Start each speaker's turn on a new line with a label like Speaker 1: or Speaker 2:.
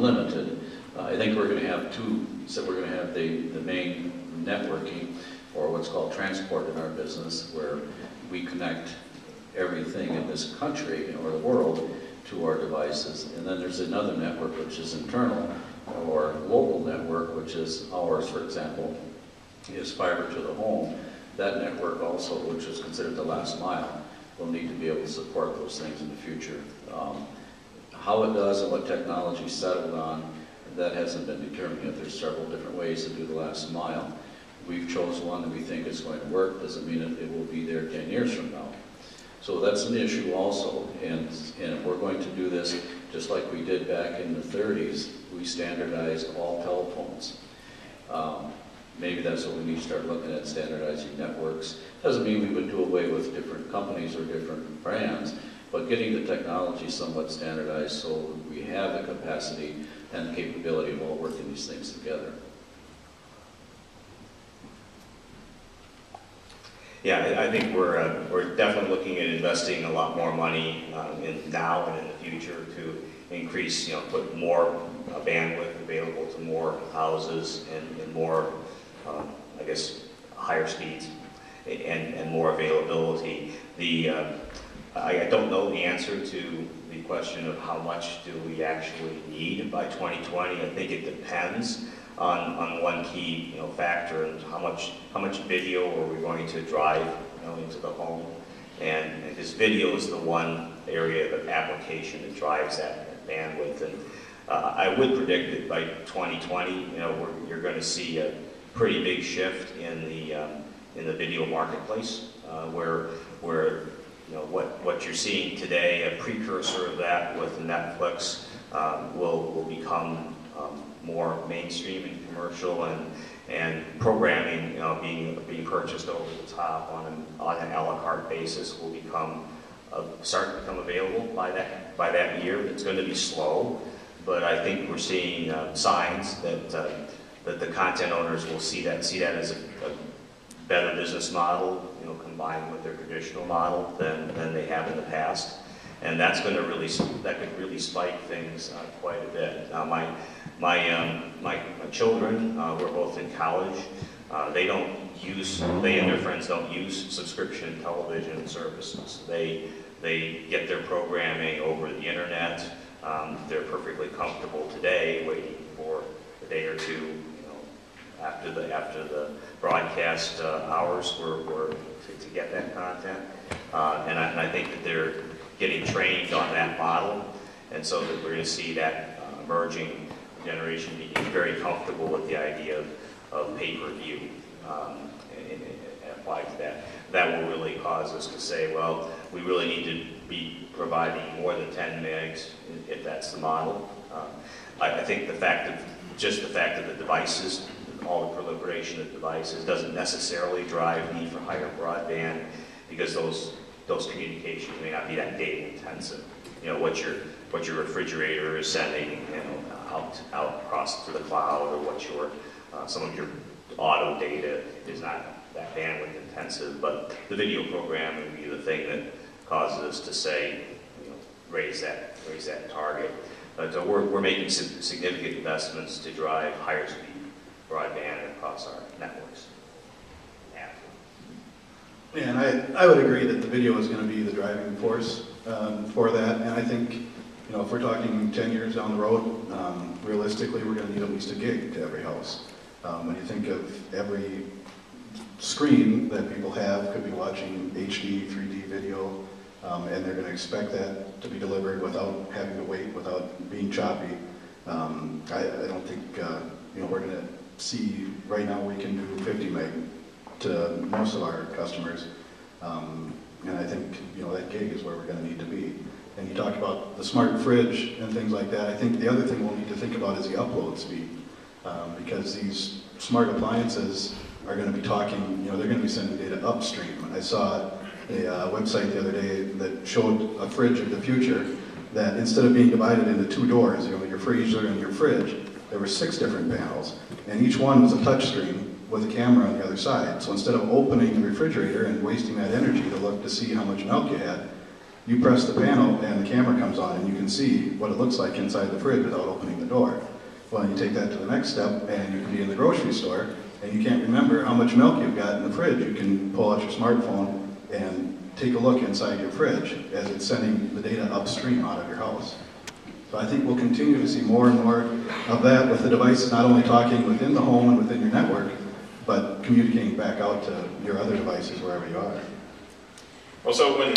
Speaker 1: unlimited. I think we're going to have two, so we're going to have the main networking, or what's called transport in our business, where we connect everything in this country or the world to our devices. And then there's another network which is internal, or local network, which is ours, for example, is fiber to the home. That network also, which is considered the last mile, will need to be able to support those things in the future. How it does and what technology settled on, that hasn't been determined yet. There's several different ways to do the last mile. We've chosen one that we think is going to work. Doesn't mean it will be there 10 years from now. So that's an issue also, and if we're going to do this, just like we did back in the 30s, we standardized all telephones. Maybe that's what we need to start looking at, standardizing networks. Doesn't mean we would do away with different companies or different brands, but getting the technology somewhat standardized so we have the capacity and the capability of all working these things together.
Speaker 2: Yeah, I think we're definitely looking at investing a lot more money in now and in the future to increase, put more bandwidth available to more houses and more, I guess, higher speeds and more availability. I don't know the answer to the question of how much do we actually need by 2020. I think it depends on one key factor, and how much video are we going to drive into the home, and this video is the one area of application that drives that bandwidth. And I would predict that by 2020, you're going to see a pretty big shift in the video marketplace, where what you're seeing today, a precursor of that with Netflix, will become more mainstream and commercial, and programming being purchased over the top on an a la carte basis will start to become available by that year. It's going to be slow, but I think we're seeing signs that the content owners will see that as a better business model, combined with their traditional model than they have in the past, and that could really spike things quite a bit. My children who are both in college, they and their friends don't use subscription television services. They get their programming over the internet. They're perfectly comfortable today waiting for a day or two, after the broadcast hours to get that content. And I think that they're getting trained on that model, and so that we're going to see that emerging generation being very comfortable with the idea of pay-per-view and apply to that. That will really cause us to say, well, we really need to be providing more than 10 megs if that's the model. I think the fact of the devices, all the proliferation of devices, doesn't necessarily drive need for higher broadband, because those communications may not be that data intensive. What your refrigerator is sending, out across to the cloud, or what some of your auto data is not that bandwidth intensive. But the video program would be the thing that causes us to say, raise that target. So we're making significant investments to drive higher speed broadband across our networks.
Speaker 3: Yeah, and I would agree that the video is going to be the driving force for that. And I think, if we're talking 10 years down the road, realistically, we're going to need at least a gig to every house. When you think of every screen that people have could be watching HD, 3D video, and they're going to expect that to be delivered without having to wait, without being choppy. I don't think, we're going to see, right now we can do 50 meg to most of our customers. And I think, that gig is where we're going to need to be. And you talk about the smart fridge and things like that. I think the other thing we'll need to think about is the upload speed. Because these smart appliances are going to be talking, they're going to be sending data upstream. I saw a website the other day that showed a fridge of the future that instead of being divided into two doors, your freezer and your fridge, there were 6 different panels. And each one was a touch screen with a camera on the other side. So instead of opening the refrigerator and wasting that energy to look to see how much milk you had, You press the panel and the camera comes on and you can see what it looks like inside the fridge without opening the door. Well, you take that to the next step and you can be in the grocery store and you can't remember how much milk you've got in the fridge. You can pull out your smartphone and take a look inside your fridge as it's sending the data upstream out of your house. So I think we'll continue to see more and more of that with the device not only talking within the home and within your network, but communicating back out to your other devices wherever you are.
Speaker 4: Well, so when